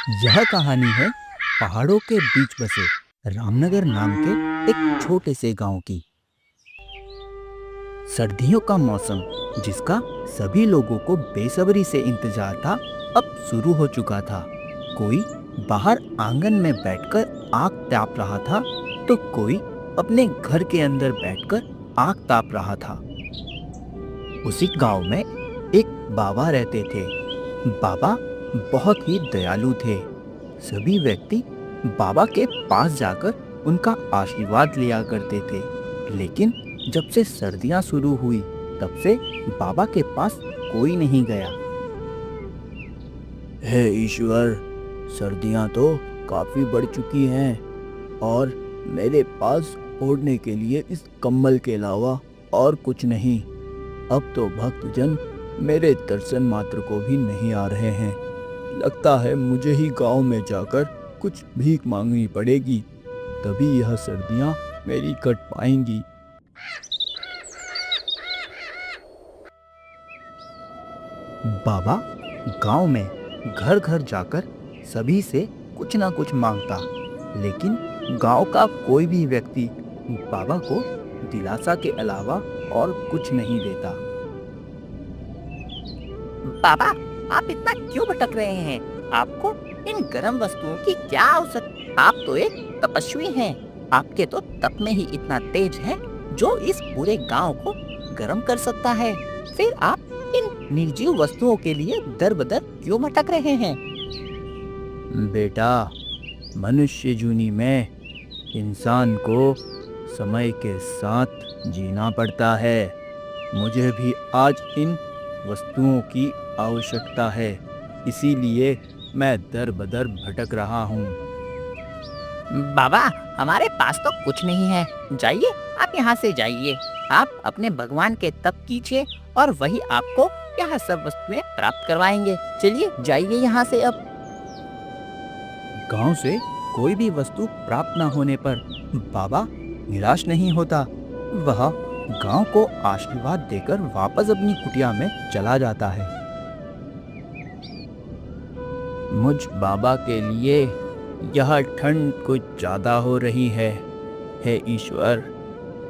यह कहानी है पहाड़ों के बीच बसे रामनगर नाम के एक छोटे से गांव की। सर्दियों का मौसम, जिसका सभी लोगों को बेसब्री से इंतजार था, अब शुरू हो चुका था। कोई बाहर आंगन में बैठकर आग ताप रहा था, तो कोई अपने घर के अंदर बैठकर आग ताप रहा था। उसी गांव में एक बाबा रहते थे। बाबा बहुत ही दयालु थे। सभी व्यक्ति बाबा के पास जाकर उनका आशीर्वाद लिया करते थे। लेकिन जब से सर्दियां शुरू हुई, तब से बाबा के पास कोई नहीं गया। हे ईश्वर, सर्दियां तो काफी बढ़ चुकी हैं और मेरे पास ओढ़ने के लिए इस कंबल के अलावा और कुछ नहीं। अब तो भक्तजन मेरे दर्शन मात्र को भी नहीं आ रहे हैं। लगता है मुझे ही गांव में जाकर कुछ भीख मांगनी पड़ेगी, तभी यह सर्दियां मेरी कट पाएंगी। बाबा गांव में घर घर जाकर सभी से कुछ ना कुछ मांगता, लेकिन गांव का कोई भी व्यक्ति बाबा को दिलासा के अलावा और कुछ नहीं देता। बाबा, आप इतना क्यों भटक रहे हैं? आपको इन गर्म वस्तुओं की क्या आवश्यकता? आप तो एक तपस्वी हैं। आपके तो तप में ही इतना तेज है जो इस पूरे गांव को गर्म कर सकता है। फिर आप इन निर्जीव वस्तुओं के लिए दर बदर क्यों भटक रहे हैं? बेटा, मनुष्य जूनी में इंसान को समय के साथ जीना पड़ता है। मुझे भी आज इन वस्तुओं की आवश्यकता है, इसीलिए मैं दर बदर भटक रहा हूँ। बाबा, हमारे पास तो कुछ नहीं है। जाइए, आप यहाँ से जाइए। आप अपने भगवान के तप कीजिए और वही आपको यह सब वस्तुएं प्राप्त करवाएंगे। चलिए, जाइए यहाँ से अब। गांव से कोई भी वस्तु प्राप्त न होने पर बाबा निराश नहीं होता। वह गांव को आशीर्वाद देकर वापस अपनी कुटिया में चला जाता है। मुझ बाबा के लिए यह ठंड कुछ ज्यादा हो रही है। हे ईश्वर,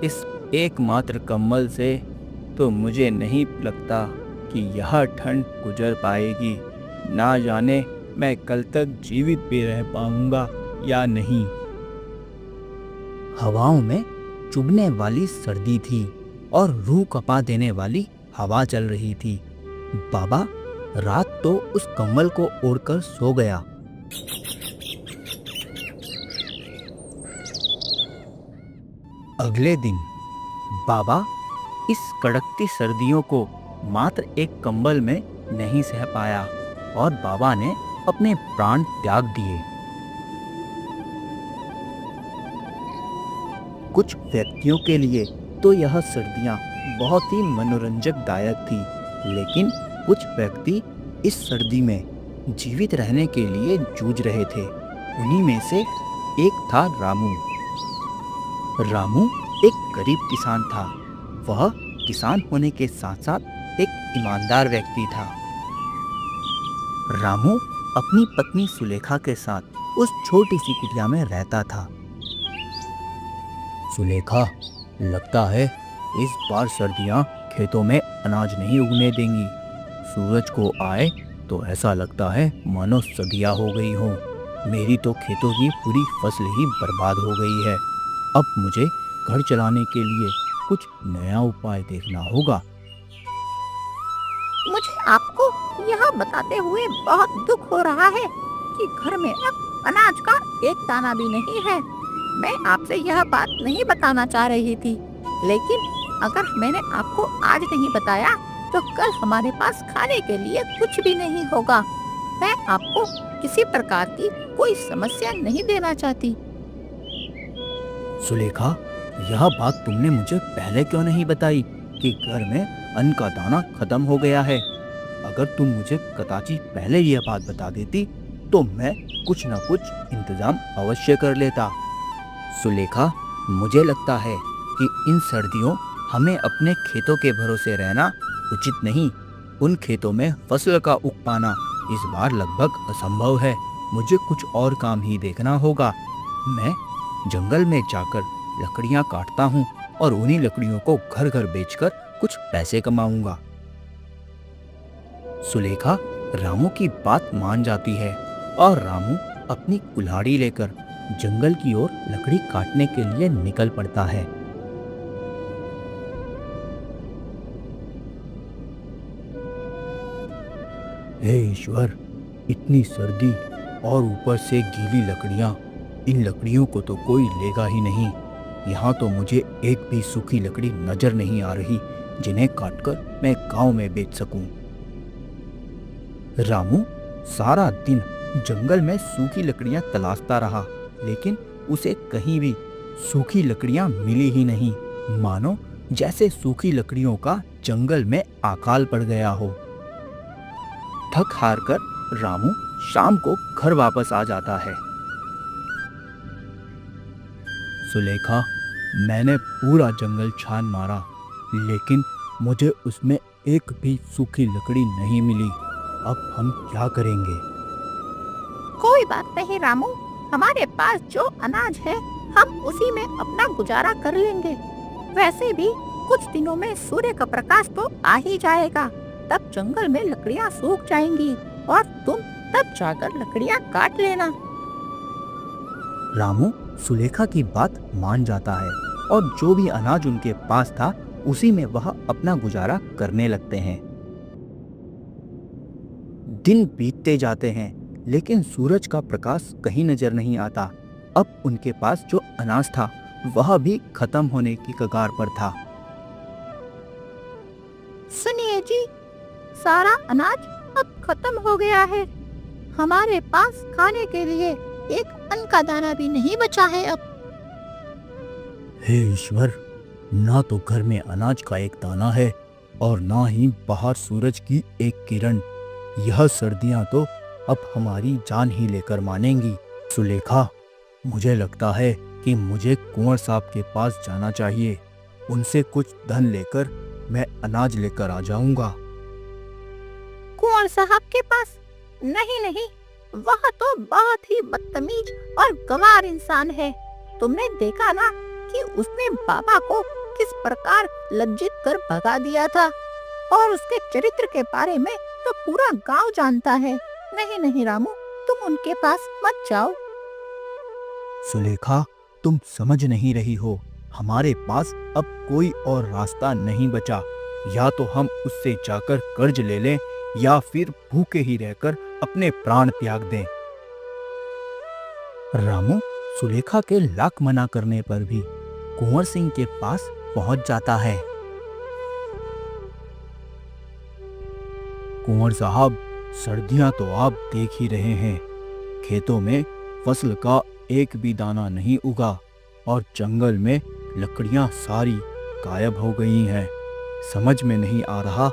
इस एकमात्र कंबल से तो मुझे नहीं लगता कि यह ठंड गुजर पाएगी। ना जाने मैं कल तक जीवित भी रह पाऊंगा या नहीं। हवाओं में चुभने वाली सर्दी थी और रूह कपा देने वाली हवा चल रही थी। बाबा रात तो उस कंबल को ओढ़कर सो गया। अगले दिन बाबा इस कड़कती सर्दियों को मात्र एक कंबल में नहीं सह पाया और बाबा ने अपने प्राण त्याग दिए। कुछ व्यक्तियों के लिए तो यह सर्दियां बहुत ही मनोरंजक दायक थी, लेकिन कुछ व्यक्ति इस सर्दी में जीवित रहने के लिए जूझ रहे थे। उन्हीं में से एक था रामू। रामू एक गरीब किसान था। वह किसान होने के साथ साथ एक ईमानदार व्यक्ति था। रामू अपनी पत्नी सुलेखा के साथ उस छोटी सी कुटिया में रहता था। सुलेखा, लगता है इस बार सर्दियां खेतों में अनाज नहीं उगने देंगी। सूरज को आए तो ऐसा लगता है मानो सदियां हो गई हो। मेरी तो खेतों की पूरी फसल ही बर्बाद हो गई है। अब मुझे घर चलाने के लिए कुछ नया उपाय देखना होगा। मुझे आपको यह बताते हुए बहुत दुख हो रहा है कि घर में अब अनाज का एक दाना भी नहीं है। मैं आपसे यह बात नहीं बताना चाह रही थी, लेकिन अगर मैंने आपको आज नहीं बताया तो कल हमारे पास खाने के लिए कुछ भी नहीं होगा। मैं आपको किसी प्रकार की कोई समस्या नहीं देना चाहती। सुलेखा, यह बात तुमने मुझे पहले क्यों नहीं बताई कि घर में अन्न का दाना खत्म हो गया है? अगर तुम मुझे कदाचित पहले यह बात बता देती तो मैं कुछ न कुछ इंतजाम अवश्य कर लेता। सुलेखा, मुझे लगता है कि इन सर्दियों हमें अपने खेतों के भरोसे रहना उचित नहीं। उन खेतों में फसल का उग पाना इस बार लगभग असंभव है। मुझे कुछ और काम ही देखना होगा। मैं जंगल में जाकर लकड़ियां काटता हूँ और उन्हीं लकड़ियों को घर घर बेचकर कुछ पैसे कमाऊंगा। सुलेखा रामू की बात मान जाती है और रामू अपनी कुल्हाड़ी लेकर जंगल की ओर लकड़ी काटने के लिए निकल पड़ता है। हे ईश्वर, इतनी सर्दी और ऊपर से गीली लकड़ियां, इन लकड़ियों को तो कोई लेगा ही नहीं। यहाँ तो मुझे एक भी सूखी लकड़ी नजर नहीं आ रही जिन्हें काटकर मैं गांव में बेच सकूं। रामू सारा दिन जंगल में सूखी लकड़ियां तलाशता रहा, लेकिन उसे कहीं भी सूखी लकड़ियां मिली ही नहीं। मानो जैसे सूखी लकड़ियों का जंगल में अकाल पड़ गया हो। थक हार कर रामू शाम को घर वापस आ जाता है। सुलेखा, मैंने पूरा जंगल छान मारा, लेकिन मुझे उसमें एक भी सूखी लकड़ी नहीं मिली। अब हम क्या करेंगे? कोई बात नहीं रामू, हमारे पास जो अनाज है हम उसी में अपना गुजारा कर लेंगे। वैसे भी कुछ दिनों में सूर्य का प्रकाश तो आ ही जाएगा, तब जंगल में लकड़ियाँ सूख जाएंगी और तुम तब जाकर लकड़ियाँ काट लेना। रामू सुलेखा की बात मान जाता है और जो भी अनाज उनके पास था उसी में वह अपना गुजारा करने लगते हैं। दिन बीतते जाते हैं, लेकिन सूरज का प्रकाश कहीं नजर नहीं आता। अब उनके पास जो अनाज था वह भी खत्म होने की कगार पर था। सुनिए जी, सारा अनाज अब खत्म हो गया है। हमारे पास खाने के लिए एक अन्न का दाना भी नहीं बचा है अब। हे ईश्वर, ना तो घर में अनाज का एक दाना है और ना ही बाहर सूरज की एक किरण। यह सर्दियां तो अब हमारी जान ही लेकर मानेंगी। सुलेखा, मुझे लगता है कि मुझे कुंवर साहब के पास जाना चाहिए। उनसे कुछ धन लेकर मैं अनाज लेकर आ जाऊंगा। कुंवर साहब के पास? नहीं नहीं, वह तो बहुत ही बदतमीज और गंवार इंसान है। तुमने देखा ना कि उसने बाबा को किस प्रकार लज्जित कर भगा दिया था, और उसके चरित्र के बारे में तो पूरा गांव जानता है। नहीं नहीं रामू, तुम उनके पास मत जाओ। सुलेखा, तुम समझ नहीं रही हो। हमारे पास अब कोई और रास्ता नहीं बचा। या तो हम उससे जाकर कर्ज ले लें या फिर भूखे ही रहकर अपने प्राण त्याग दें। रामू सुलेखा के लाख मना करने पर भी कुंवर सिंह के पास पहुंच जाता है। कुंवर साहब, सर्दियां तो आप देख ही रहे हैं। खेतों में फसल का एक भी दाना नहीं उगा और जंगल में लकड़ियां सारी गायब हो गई हैं। समझ में नहीं आ रहा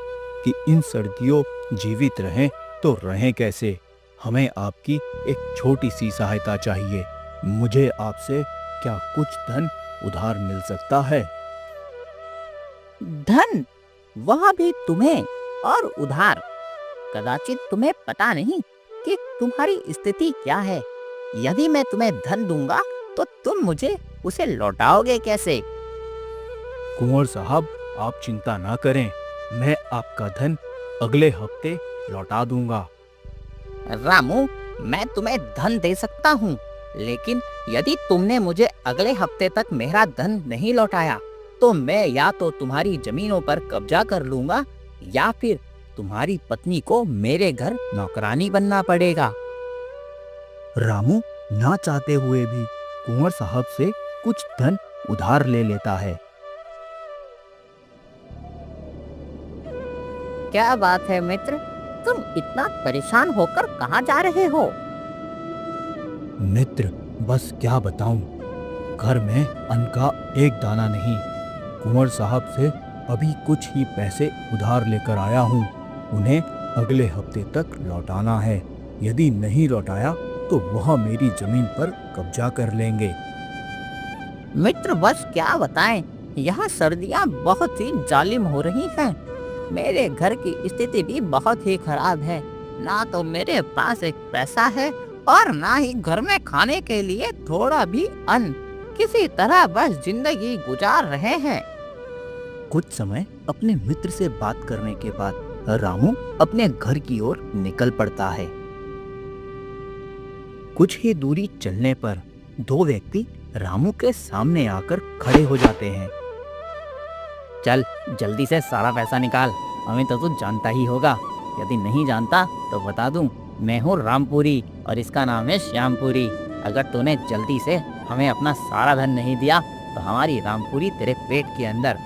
कि इन सर्दियों जीवित रहें तो रहें कैसे। हमें आपकी एक छोटी सी सहायता चाहिए। मुझे आपसे क्या कुछ धन उधार मिल सकता है? धन? वह भी तुम्हें, और उधार? कदाचित तुम्हें पता नहीं कि तुम्हारी स्थिति क्या है। यदि मैं तुम्हें धन दूंगा तो तुम मुझे उसे लौटाओगे कैसे? कुंवर साहब, आप चिंता ना करें, मैं आपका धन अगले हफ्ते लौटा दूंगा। रामू, मैं तुम्हें धन दे सकता हूँ, लेकिन यदि तुमने मुझे अगले हफ्ते तक मेरा धन नहीं लौटाया तो मैं या तो तुम्हारी जमीनों पर कब्जा कर लूंगा या फिर तुम्हारी पत्नी को मेरे घर नौकरानी बनना पड़ेगा। रामू ना चाहते हुए भी कुंवर साहब से कुछ धन उधार ले लेता है। क्या बात है मित्र, तुम इतना परेशान होकर कहाँ जा रहे हो? मित्र, बस क्या बताऊं, घर में अन्न का एक दाना नहीं। कुंवर साहब से अभी कुछ ही पैसे उधार लेकर आया हूँ। उन्हें अगले हफ्ते तक लौटाना है। यदि नहीं लौटाया तो वह मेरी जमीन पर कब्जा कर लेंगे। मित्र, बस क्या बताएं, यहाँ सर्दियाँ बहुत ही जालिम हो रही हैं। मेरे घर की स्थिति भी बहुत ही खराब है। ना तो मेरे पास एक पैसा है और ना ही घर में खाने के लिए थोड़ा भी अन्न। किसी तरह बस जिंदगी गुजार रहे हैं। कुछ समय अपने मित्र से बात करने के बाद रामू अपने घर की ओर निकल पड़ता है। कुछ ही दूरी चलने पर दो व्यक्ति रामू के सामने आकर खड़े हो जाते हैं। चल जल्दी से सारा पैसा निकाल, हमें तो तू जानता ही होगा। यदि नहीं जानता तो बता दूं, मैं हूँ रामपुरी और इसका नाम है श्यामपुरी। अगर तूने जल्दी से हमें अपना सारा धन नहीं दिया तो हमारी रामपुरी तेरे पेट के अंदर।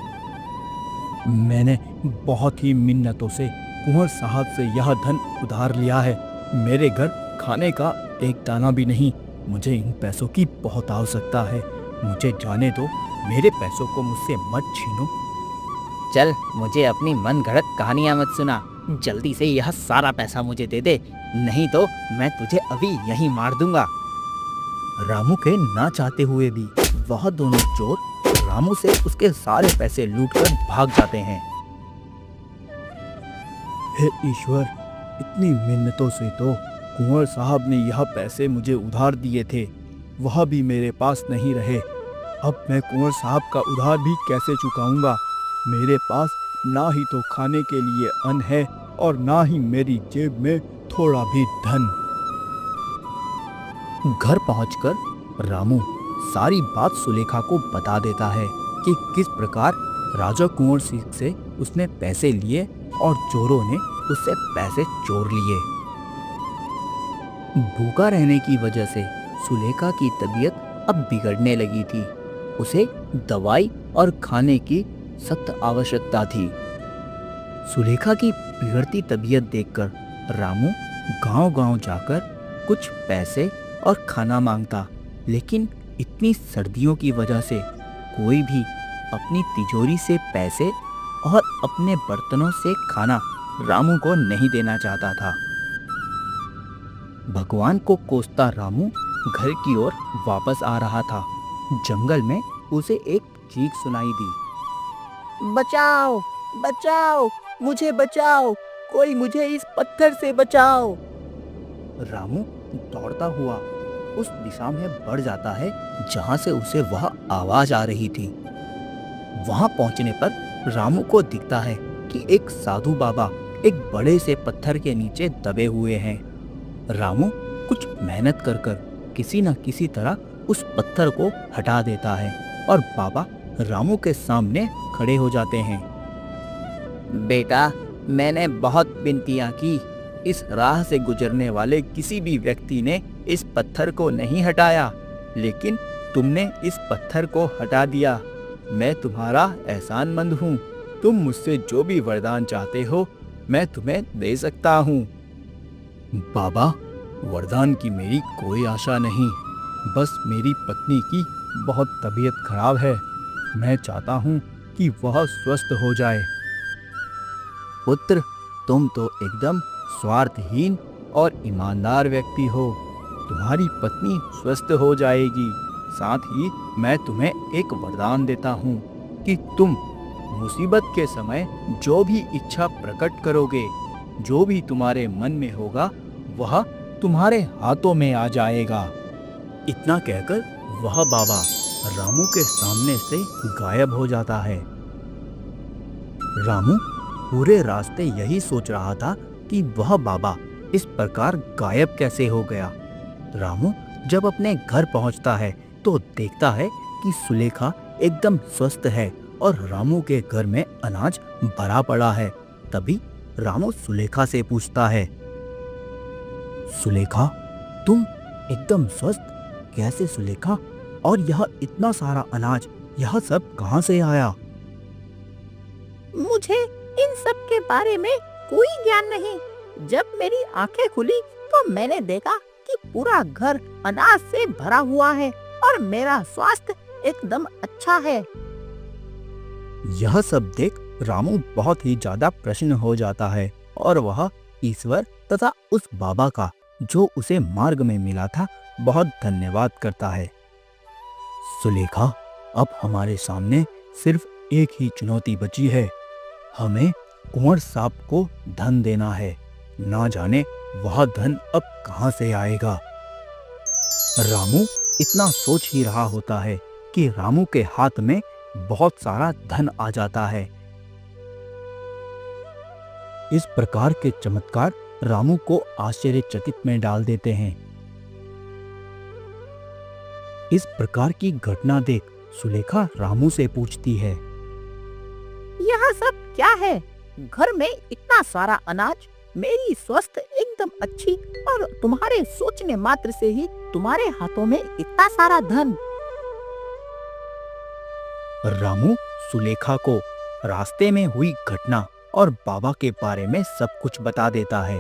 मैंने बहुत ही मिन्नतों से कुंवर साहब से यह धन उधार लिया है। मेरे घर खाने का एक दाना भी नहीं। मुझे इन पैसों की बहुत आवश्यकता है। मुझे जाने दो, मेरे पैसों को मुझसे मत छीनो। चल मुझे अपनी मन गढ़ंत कहानियां मत सुना, जल्दी से यह सारा पैसा मुझे दे दे, नहीं तो मैं तुझे अभी यहीं मार दूंगा। रामू के ना चाहते हुए भी वह दोनों चोर रामू से उसके सारे पैसे लूटकर भाग जाते हैं। हे ईश्वर, इतनी मिन्नतों से तो कुंवर साहब ने यह पैसे मुझे उधार दिए थे, वह भी मेरे पास नहीं रहे। अब मैं कुंवर साहब का उधार भी कैसे चुकाऊंगा? मेरे पास ना ही तो खाने के लिए अन्न है और ना ही मेरी जेब में थोड़ा भी धन। घर पहुंचकर रामू सारी बात सुलेखा को बता देता है कि किस प्रकार राजा कुंवर सिंह से उसने पैसे लिए और चोरों ने उससे पैसे चोर लिए। भूखा रहने की वजह से सुलेखा की तबीयत अब बिगड़ने लगी थी। उसे दवाई और खाने की सख्त आवश्यकता थी। सुलेखा की बिगड़ती तबीयत देखकर रामू गांव-गांव जाकर कुछ पैसे और खाना मांगता, लेकिन इतनी सर्दियों की वजह से कोई भी अपनी तिजोरी से पैसे और अपने बर्तनों से खाना रामू को नहीं देना चाहता था। भगवान को कोसता रामू घर की ओर वापस आ रहा था। जंगल में उसे एक चीख सुनाई दी। बचाओ, बचाओ, मुझे बचाओ, कोई मुझे इस पत्थर से बचाओ। रामू दौड़ता हुआ उस दिशा में बढ़ जाता है जहां से उसे वह आवाज आ रही थी। वहां पहुंचने पर रामू को दिखता है कि एक साधु बाबा एक बड़े से पत्थर के नीचे दबे हुए हैं। रामू कुछ मेहनत कर कर किसी न किसी तरह उस पत्थर को हटा देता है और बाबा रामू के सामने खड़े हो जाते हैं। बेटा, मैंने बहुत विनतियां की, इस राह से गुजरने वाले किसी भी व्यक्ति ने इस पत्थर को नहीं हटाया, लेकिन तुमने इस पत्थर को हटा दिया। मैं तुम्हारा एहसानमंद हूँ। तुम मुझसे जो भी वरदान चाहते हो मैं तुम्हें दे सकता हूँ। बाबा, वरदान की मेरी कोई आशा नहीं, बस मेरी पत्नी की बहुत तबीयत खराब है। मैं चाहता हूँ कि वह स्वस्थ हो जाए। पुत्र, तुम तो एकदम स्वार्थहीन और ईमानदार व्यक्ति हो। तुम्हारी पत्नी स्वस्थ हो जाएगी। साथ ही मैं तुम्हें एक वरदान देता हूँ कि तुम मुसीबत के समय जो भी इच्छा प्रकट करोगे, जो भी तुम्हारे मन में होगा, वह तुम्हारे हाथों में आ जाएगा। इतना कहकर वह बाबा रामू के सामने से गायब हो जाता है। रामू पूरे रास्ते यही सोच रहा था कि वह बाबा इस प्रकार गायब कैसे हो गया। रामू जब अपने घर पहुंचता है तो देखता है कि सुलेखा एकदम स्वस्थ है और रामू के घर में अनाज भरा पड़ा है। तभी रामू सुलेखा से पूछता है, सुलेखा, तुम एकदम स्वस्थ कैसे सुलेखा? और यह इतना सारा अनाज, यह सब कहाँ से आया? मुझे इन सब के बारे में कोई ज्ञान नहीं। जब मेरी आंखें खुली तो मैंने देखा कि पूरा घर अनाज से भरा हुआ है और मेरा स्वास्थ्य एकदम अच्छा है। यह सब देख रामू बहुत ही ज्यादा प्रसन्न हो जाता है और वह ईश्वर तथा उस बाबा का जो उसे मार्ग में मिला था बहुत धन्यवाद करता है। सुलेखा, अब हमारे सामने सिर्फ एक ही चुनौती बची है। हमें कुंवर साहब को धन देना है। ना जाने वह धन अब कहां से आएगा। रामू इतना सोच ही रहा होता है कि रामू के हाथ में बहुत सारा धन आ जाता है। इस प्रकार के चमत्कार रामू को आश्चर्यचकित में डाल देते हैं। इस प्रकार की घटना देख सुलेखा रामू से पूछती है, यह सब क्या है? घर में इतना सारा अनाज, मेरी स्वस्थ एकदम अच्छी, और तुम्हारे सोचने मात्र से ही तुम्हारे हाथों में इतना सारा धन। रामू सुलेखा को रास्ते में हुई घटना और बाबा के बारे में सब कुछ बता देता है।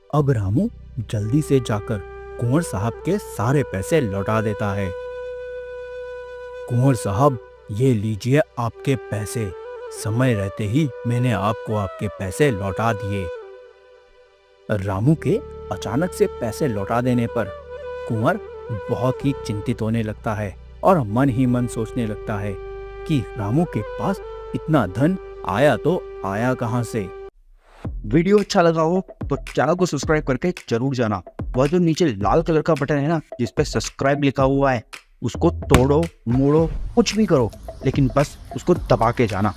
अब रामू जल्दी से जाकर कुंवर साहब के सारे पैसे लौटा देता है। कुंवर साहब, ये लीजिए आपके पैसे। समय रहते ही मैंने आपको आपके पैसे लौटा दिए। रामू के अचानक से पैसे लौटा देने पर कुंवर बहुत ही चिंतित होने लगता है और मन ही मन सोचने लगता है कि रामू के पास इतना धन आया तो आया कहां से। वीडियो अच्छा लगा हो तो चैनल को सब्सक्राइब करके जरूर जाना। वह जो नीचे लाल कलर का बटन है ना, जिस पे सब्सक्राइब लिखा हुआ है, उसको तोड़ो मोड़ो कुछ भी करो, लेकिन बस उसको दबा के जाना।